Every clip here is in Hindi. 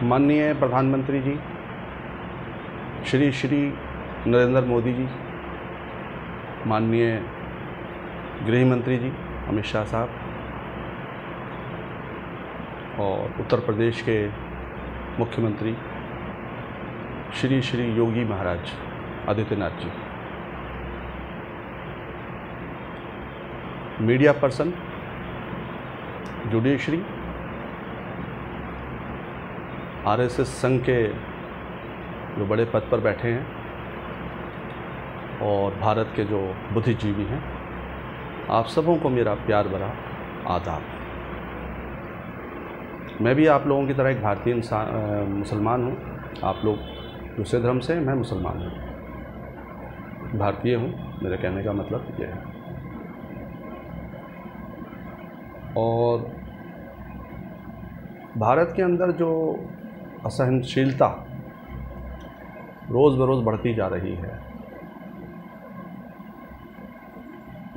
माननीय प्रधानमंत्री जी श्री श्री नरेंद्र मोदी जी, माननीय गृह मंत्री जी अमित शाह साहब और उत्तर प्रदेश के मुख्यमंत्री श्री श्री योगी महाराज Adityanath ji, media person, judiciary, RSS संघ के जो बड़े पद पर बैठे हैं और भारत के जो बुद्धिजीवी हैं, आप सबों को मेरा प्यार भरा आदाब। मैं भी आप लोगों की तरह एक भारतीय मुसलमान हूँ। आप लोग दूसरे धर्म से, मैं मुसलमान हूँ, भारतीय हूँ, मेरे कहने का मतलब ये है। और भारत के अंदर जो असहनशीलता रोज़ बरोज़ बढ़ती जा रही है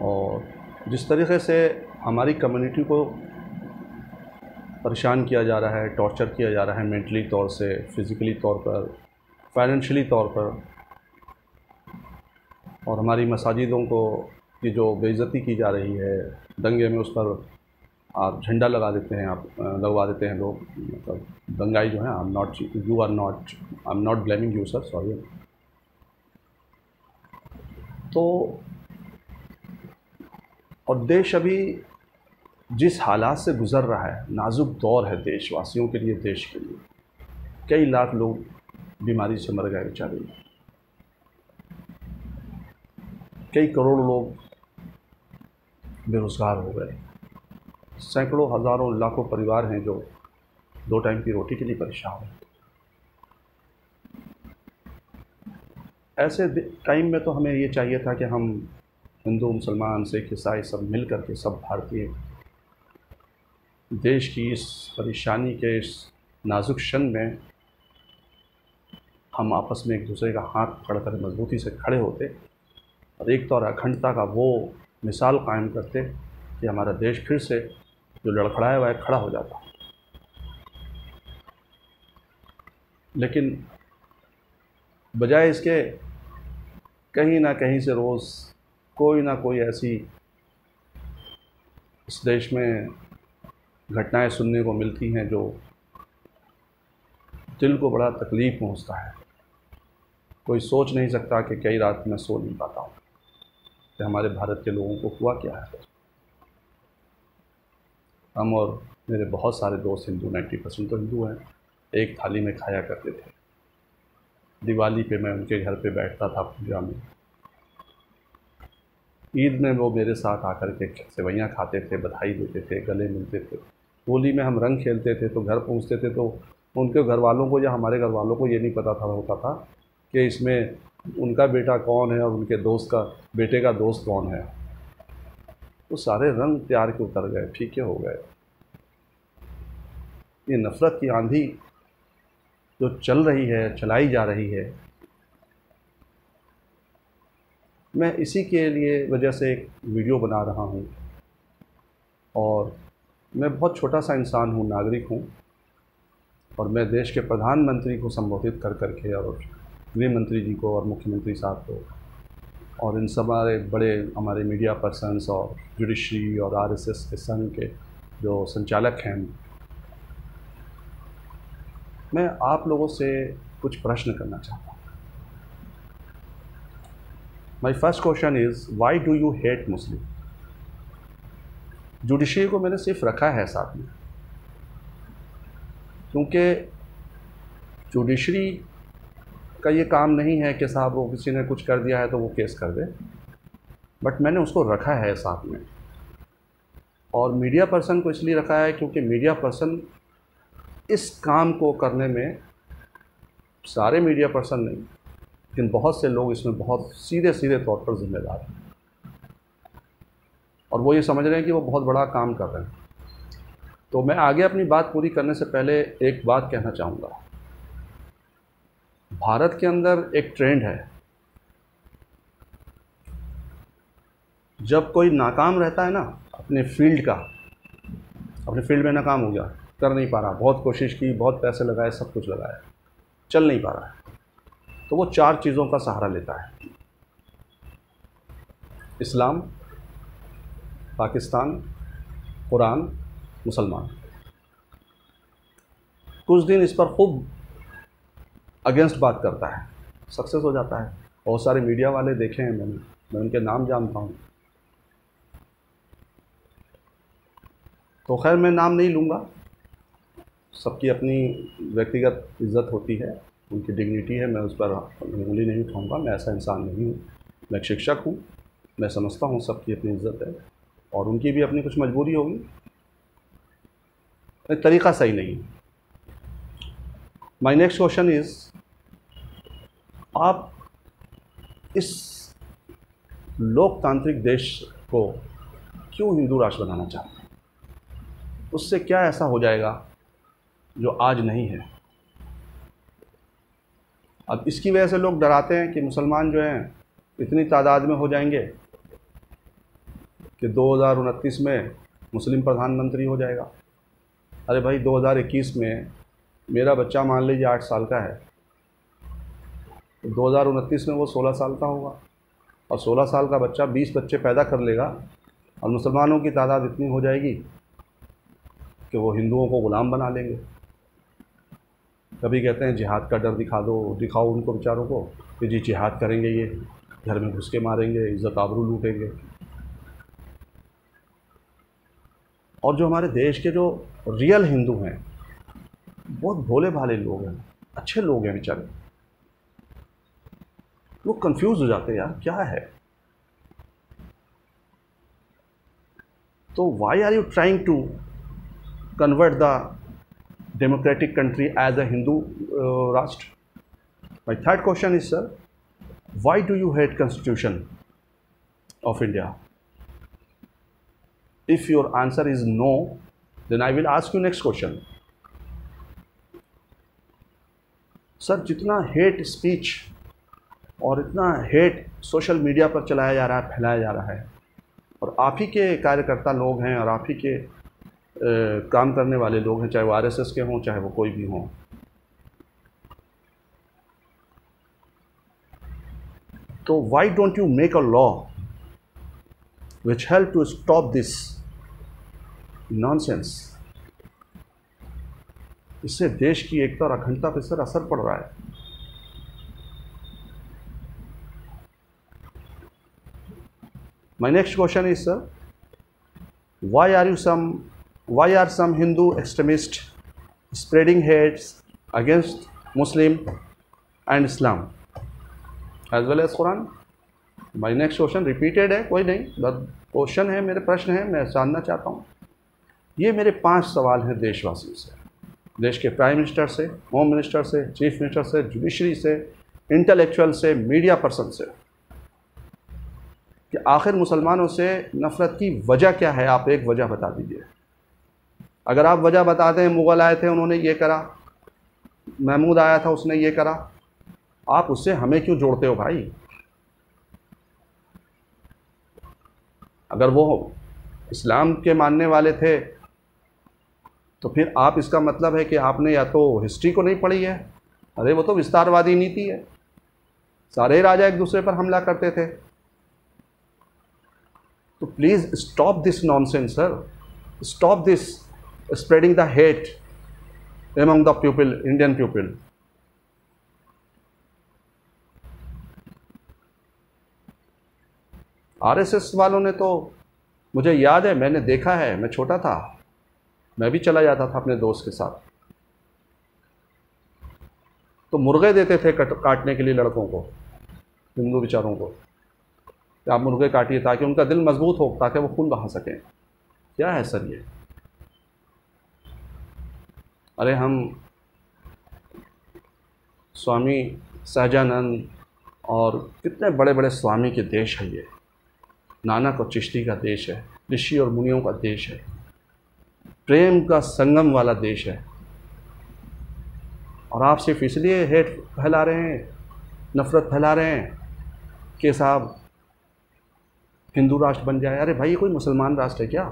और जिस तरीके से हमारी कम्युनिटी को परेशान किया जा रहा है, टॉर्चर किया जा रहा है, मेंटली तौर से, फिज़िकली तौर पर, फाइनेंशियली तौर पर, और हमारी मसाजिदों को की जो बेइज्जती की जा रही है, दंगे में उस पर आप झंडा लगा देते हैं, आप लगवा देते हैं लोग, मतलब दंगाई जो है, I am not blaming you sir, sorry. तो और देश अभी जिस हालात से गुज़र रहा है, नाजुक दौर है देशवासियों के लिए, देश के लिए। कई लाख लोग बीमारी से मर गए बेचारे, कई करोड़ लोग बेरोज़गार हो गए, सैकड़ों, हज़ारों, लाखों परिवार हैं जो 2 टाइम की रोटी के लिए परेशान हैं। ऐसे टाइम में तो हमें ये चाहिए था कि हम हिंदू, मुसलमान, सिख, ईसाई सब मिल कर के, सब भारतीय देश की इस परेशानी के, इस नाजुक क्षण में हम आपस में एक दूसरे का हाथ पकड़ कर मजबूती से खड़े होते और एकता और अखंडता का वो मिसाल कायम करते कि हमारा देश फिर से जो लड़खड़ाया हुआ है खड़ा हो जाता। लेकिन बजाय इसके कहीं ना कहीं से रोज़ कोई ना कोई ऐसी इस देश में घटनाएं सुनने को मिलती हैं जो दिल को बड़ा तकलीफ़ पहुंचता है। कोई सोच नहीं सकता कि कई रात में सो नहीं पाता हूँ कि हमारे भारत के लोगों को हुआ क्या है। हम और मेरे बहुत सारे दोस्त हिंदू, 90% तो हिंदू हैं, एक थाली में खाया करते थे। दिवाली पे मैं उनके घर पे बैठता था पूजा में, ईद में वो मेरे साथ आकर के सेवइयाँ खाते थे, बधाई देते थे, गले मिलते थे। होली में हम रंग खेलते थे तो घर पहुंचते थे तो उनके घर वालों को या हमारे घर वालों को ये नहीं पता होता था कि इसमें उनका बेटा कौन है और उनके दोस्त का बेटे का दोस्त कौन है। तो सारे रंग प्यार के उतर गए, फीके हो गए। ये नफ़रत की आंधी जो चल रही है, चलाई जा रही है, मैं इसी के लिए वजह से एक वीडियो बना रहा हूँ। और मैं बहुत छोटा सा इंसान हूँ, नागरिक हूँ, और मैं देश के प्रधानमंत्री को संबोधित कर करके और गृह मंत्री जी को और मुख्यमंत्री साहब को और इन सब हमारे मीडिया पर्सन्स और जुडिशरी और आरएसएस के संघ के जो संचालक हैं, मैं आप लोगों से कुछ प्रश्न करना चाहता हूँ। My first question is, why do you hate Muslim? Judiciary को मैंने सिर्फ रखा है साथ में, क्योंकि जुडिशरी का ये काम नहीं है कि साहब वो किसी ने कुछ कर दिया है तो वो केस कर दे, बट मैंने उसको रखा है साथ में। और मीडिया पर्सन को इसलिए रखा है क्योंकि मीडिया पर्सन इस काम को करने में, सारे मीडिया पर्सन नहीं लेकिन बहुत से लोग इसमें बहुत सीधे सीधे तौर पर जिम्मेदार हैं और वो ये समझ रहे हैं कि वो बहुत बड़ा काम कर रहे हैं। तो मैं आगे अपनी बात पूरी करने से पहले एक बात कहना चाहूँगा। भारत के अंदर एक ट्रेंड है, जब कोई नाकाम रहता है ना अपने फील्ड में नाकाम हो गया, कर नहीं पा रहा, बहुत कोशिश की, बहुत पैसे लगाए, सब कुछ लगाया, चल नहीं पा रहा है। तो वो 4 चीज़ों का सहारा लेता है: इस्लाम, पाकिस्तान, कुरान, मुसलमान। कुछ दिन इस पर खूब अगेंस्ट बात करता है, सक्सेस हो जाता है। बहुत सारे मीडिया वाले देखे हैं मैंने, मैं उनके नाम जानता हूँ। तो खैर मैं नाम नहीं लूँगा, सबकी अपनी व्यक्तिगत इज़्ज़त होती है, उनकी डिग्निटी है, मैं उस पर उंगली नहीं उठाऊँगा। मैं ऐसा इंसान नहीं हूँ, मैं एक शिक्षक हूँ, मैं समझता हूँ सबकी अपनी इज़्ज़त है और उनकी भी अपनी कुछ मजबूरी होगी, तरीक़ा सही नहीं। माय नेक्स्ट क्वेश्चन इज़, आप इस लोकतांत्रिक देश को क्यों हिंदू राष्ट्र बनाना चाहते हैं? उससे क्या ऐसा हो जाएगा जो आज नहीं है? अब इसकी वजह से लोग डराते हैं कि मुसलमान जो हैं इतनी तादाद में हो जाएंगे कि 2029 में मुस्लिम प्रधानमंत्री हो जाएगा। अरे भाई, 2021 में मेरा बच्चा मान लीजिए 8 साल का है, तो 2029 में वो 16 साल का होगा और 16 साल का बच्चा 20 बच्चे पैदा कर लेगा और मुसलमानों की तादाद इतनी हो जाएगी कि वो हिंदुओं को ग़ुलाम बना लेंगे। कभी कहते हैं जिहाद का डर दिखाओ उनको बेचारों को कि जी जिहाद करेंगे, ये घर में घुस के मारेंगे, इज़्ज़त आबरू लूटेंगे। और जो हमारे देश के जो रियल हिंदू हैं, बहुत भोले भाले लोग हैं, अच्छे लोग हैं बेचारे, वो कंफ्यूज हो जाते हैं, यार क्या है। तो why are you trying to convert the democratic country as a Hindu Rashtra? My third question is, sir, why do you hate Constitution of India? If your answer is no, then I will ask you next question. Sir, जितना हेट स्पीच और इतना हेट सोशल मीडिया पर चलाया जा रहा है, फैलाया जा रहा है, और आप ही के कार्यकर्ता लोग हैं और आप ही के काम करने वाले लोग हैं, चाहे वो आरएसएस के हों, चाहे वो कोई भी हों, तो why don't you make a law which help to stop this nonsense? इससे देश की एकता और अखंडता पर सर असर पड़ रहा है। My next question is, sir, why are some Hindu extremists spreading hate against Muslim and Islam as well as Quran? My next question repeated है, कोई नहीं, बस क्वेश्चन है, मेरे प्रश्न है, मैं जानना चाहता हूँ। ये मेरे 5 सवाल हैं देशवासियों से, देश के प्राइम मिनिस्टर से, होम मिनिस्टर से, चीफ मिनिस्टर से, जुडिशरी से, इंटेलेक्चुअल से, मीडिया पर्सन से, कि आखिर मुसलमानों से नफ़रत की वजह क्या है? आप एक वजह बता दीजिए। अगर आप वजह बताते हैं मुग़ल आए थे उन्होंने ये करा, महमूद आया था उसने ये करा, आप उससे हमें क्यों जोड़ते हो भाई? अगर वो इस्लाम के मानने वाले थे तो फिर आप, इसका मतलब है कि आपने या तो हिस्ट्री को नहीं पढ़ी है। अरे वो तो विस्तारवादी नीति है, सारे राजा एक दूसरे पर हमला करते थे। तो please stop this nonsense sir, stop this spreading the hate among the people, Indian people. RSS वालों ने तो, मुझे याद है, मैंने देखा है, मैं छोटा था, मैं भी चला जाता था अपने दोस्त के साथ, तो मुर्गे देते थे काटने के लिए लड़कों को, हिंदू बेचारों को, कि आप मुर्गे काटिए ताकि उनका दिल मजबूत हो, ताकि वो खून बहा सकें। क्या है सर ये? अरे हम स्वामी सहजानंद और कितने बड़े बड़े स्वामी के देश है ये, नानक और चिश्ती का देश है, ऋषि और मुनियों का देश है, प्रेम का संगम वाला देश है, और आप सिर्फ इसलिए हेट फैला रहे हैं, नफ़रत फैला रहे हैं कि साहब हिंदू राष्ट्र बन जाए। अरे भाई, ये कोई मुसलमान राष्ट्र है क्या?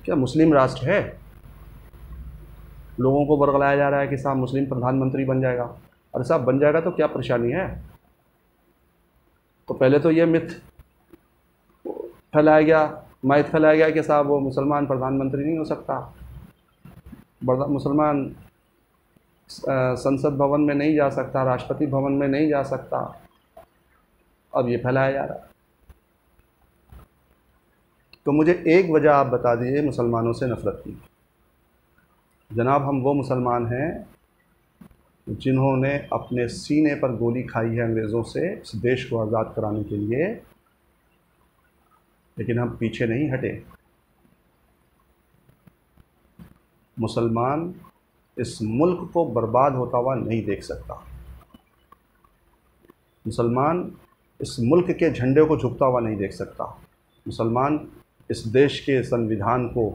क्या मुस्लिम राष्ट्र है? लोगों को बरगलाया जा रहा है कि साहब मुस्लिम प्रधानमंत्री बन जाएगा। अरे साहब बन जाएगा तो क्या परेशानी है? तो पहले तो ये मिथ फैलाया गया, माइथ फैलाया गया कि साहब वो मुसलमान प्रधानमंत्री नहीं हो सकता, मुसलमान संसद भवन में नहीं जा सकता, राष्ट्रपति भवन में नहीं जा सकता। अब ये फैलाया जा रहा है। तो मुझे एक वजह आप बता दीजिए मुसलमानों से नफ़रत की। जनाब, हम वो मुसलमान हैं जिन्होंने अपने सीने पर गोली खाई है अंग्रेज़ों से इस देश को आज़ाद कराने के लिए, लेकिन हम पीछे नहीं हटे। मुसलमान इस मुल्क को बर्बाद होता हुआ नहीं देख सकता। मुसलमान इस मुल्क के झंडे को झुकता हुआ नहीं देख सकता। मुसलमान इस देश के संविधान को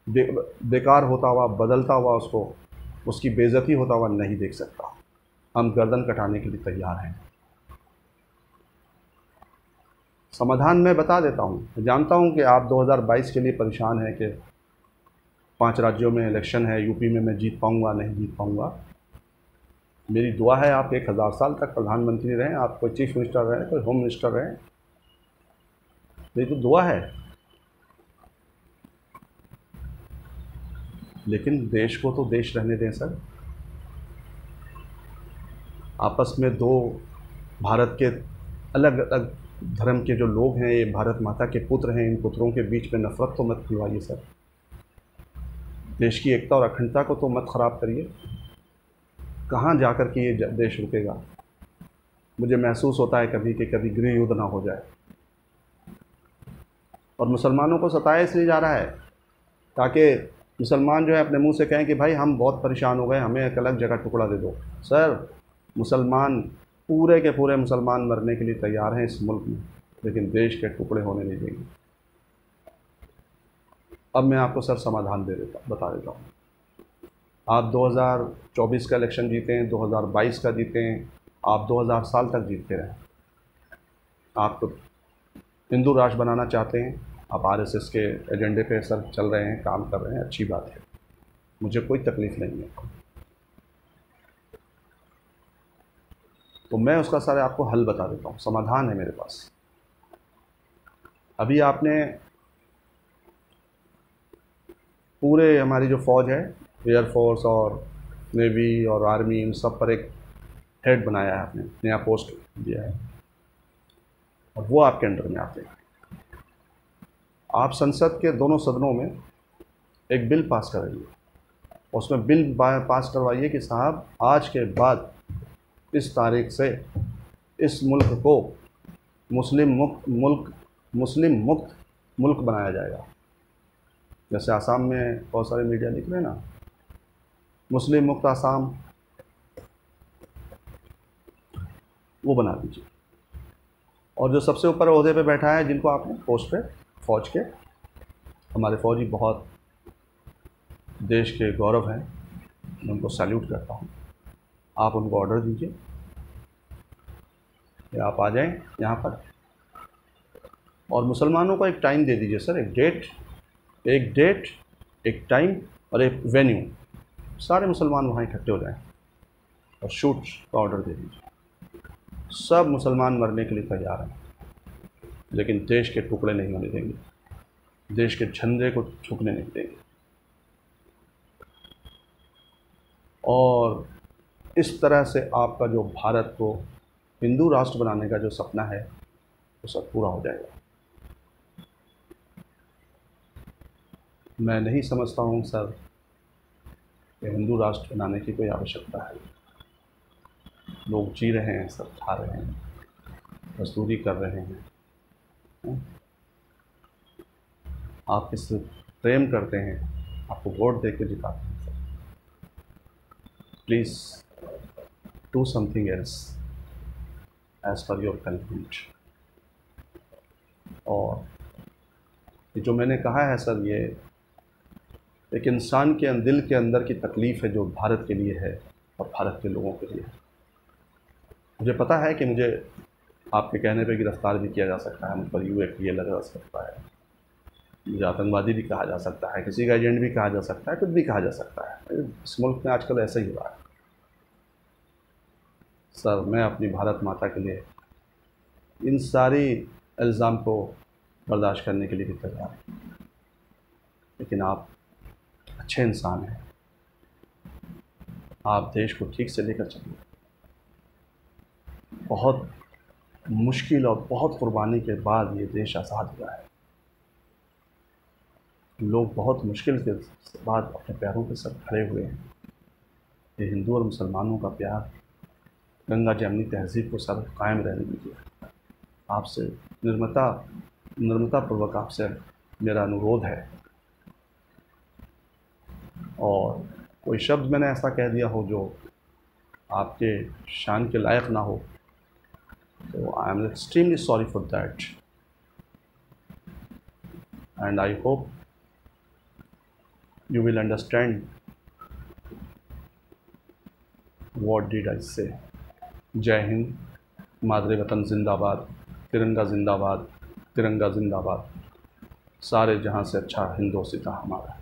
बेकार होता हुआ, बदलता हुआ, उसकी बेइज्जती होता हुआ नहीं देख सकता। हम गर्दन कटाने के लिए तैयार हैं। समाधान मैं बता देता हूँ। जानता हूँ कि आप 2022 के लिए परेशान हैं कि 5 राज्यों में इलेक्शन है, यूपी में मैं जीत पाऊँगा नहीं जीत पाऊँगा। मेरी दुआ है आप 1000 साल तक प्रधानमंत्री रहें, आप कोई चीफ मिनिस्टर रहें, कोई होम मिनिस्टर रहें, मेरी तो दुआ है। लेकिन देश को तो देश रहने दें सर। आपस में दो भारत के अलग अलग धर्म के जो लोग हैं, ये भारत माता के पुत्र हैं, इन पुत्रों के बीच में नफ़रत तो मत फैलाइए सर। देश की एकता और अखंडता को तो मत ख़राब करिए। कहाँ जाकर के ये देश रुकेगा? मुझे महसूस होता है कभी कि कभी गृह युद्ध ना हो जाए। और मुसलमानों को सताया इसलिए जा रहा है ताकि मुसलमान जो है अपने मुंह से कहें कि भाई हम बहुत परेशान हो गए, हमें एक अलग जगह टुकड़ा दे दो। सर, मुसलमान पूरे के पूरे मुसलमान मरने के लिए तैयार हैं इस मुल्क में, लेकिन देश के टुकड़े होने नहीं देंगे। अब मैं आपको सर समाधान बता देता हूँ। आप 2024 का इलेक्शन जीतें, 2022 का जीतें, आप 2000 साल तक जीतते रहें। आप तो हिंदू राष्ट्र बनाना चाहते हैं, आप आरएसएस के एजेंडे पे सर चल रहे हैं, काम कर रहे हैं, अच्छी बात है, मुझे कोई तकलीफ़ नहीं है। तो मैं उसका सारे आपको हल बता देता हूँ, समाधान है मेरे पास। अभी आपने पूरे हमारी जो फ़ौज है, एयरफोर्स और नेवी और आर्मी, इन सब पर एक हेड बनाया है, आपने नया पोस्ट दिया है और वो आपके अंडर में आते हैं। आप संसद के दोनों सदनों में एक बिल पास कराइए, उसमें बिल पास करवाइए कि साहब आज के बाद इस तारीख से इस मुल्क को मुस्लिम मुक्त मुल्क बनाया जाएगा। जैसे आसाम में बहुत सारे मीडिया लिख रहे हैं ना, मुस्लिम मुक्त आसाम, वो बना दीजिए। और जो सबसे ऊपर ओहदे पे बैठा है, जिनको आपने पोस्ट पे, फ़ौज के, हमारे फ़ौजी बहुत देश के गौरव हैं, मैं उनको सैल्यूट करता हूँ। आप उनको ऑर्डर दीजिए कि आप आ जाएं यहाँ पर और मुसलमानों को एक टाइम दे दीजिए सर, एक डेट, एक टाइम और एक वेन्यू। सारे मुसलमान वहाँ इकट्ठे हो जाएं और शूट का ऑर्डर दे दीजिए। सब मुसलमान मरने के लिए तैयार हैं, लेकिन देश के टुकड़े नहीं होने देंगे, देश के झंडे को झुकने नहीं देंगे। और इस तरह से आपका जो भारत को हिंदू राष्ट्र बनाने का जो सपना है, वो सब पूरा हो जाएगा। मैं नहीं समझता हूँ सर कि हिंदू राष्ट्र बनाने की कोई आवश्यकता है। लोग जी रहे हैं, सब खा रहे हैं, मजदूरी कर रहे हैं। आप इससे प्रेम करते हैं, आपको वोट दे के जिताते हैं। Please do something else as per your convenience. और ये जो मैंने कहा है सर, ये एक इंसान के दिल के अंदर की तकलीफ़ है जो भारत के लिए है और भारत के लोगों के लिए है। मुझे पता है कि मुझे आपके कहने पे गिरफ़्तार भी किया जा सकता है, मुझ पर UAPA लगा सकता है, मुझे आतंकवादी भी कहा जा सकता है, किसी का एजेंट भी कहा जा सकता है, कुछ भी कहा जा सकता है। इस मुल्क में आजकल ऐसा ही हो रहा है। सर, मैं अपनी भारत माता के लिए इन सारी इल्ज़ाम को बर्दाश्त करने के लिए भी तैयार हूँ, लेकिन आप अच्छे इंसान हैं, आप देश को ठीक से लेकर चलिए। बहुत मुश्किल और बहुत कुर्बानी के बाद ये देश आज़ाद हुआ है। लोग बहुत मुश्किल के बाद अपने पैरों पे सर खड़े हुए हैं। ये हिंदू और मुसलमानों का प्यार, गंगा जमनी तहज़ीब को सर कायम रहने दीजिए। आपसे निर्मतापूर्वक आपसे मेरा अनुरोध है, और कोई शब्द मैंने ऐसा कह दिया हो जो आपके शान के लायक ना हो, तो I am extremely sorry for that, and I hope you will understand what did I say। जय हिंद, मादरे वतन जिंदाबाद, तिरंगा जिंदाबाद, तिरंगा जिंदाबाद। सारे जहां से अच्छा हिंदोसिता हमारा।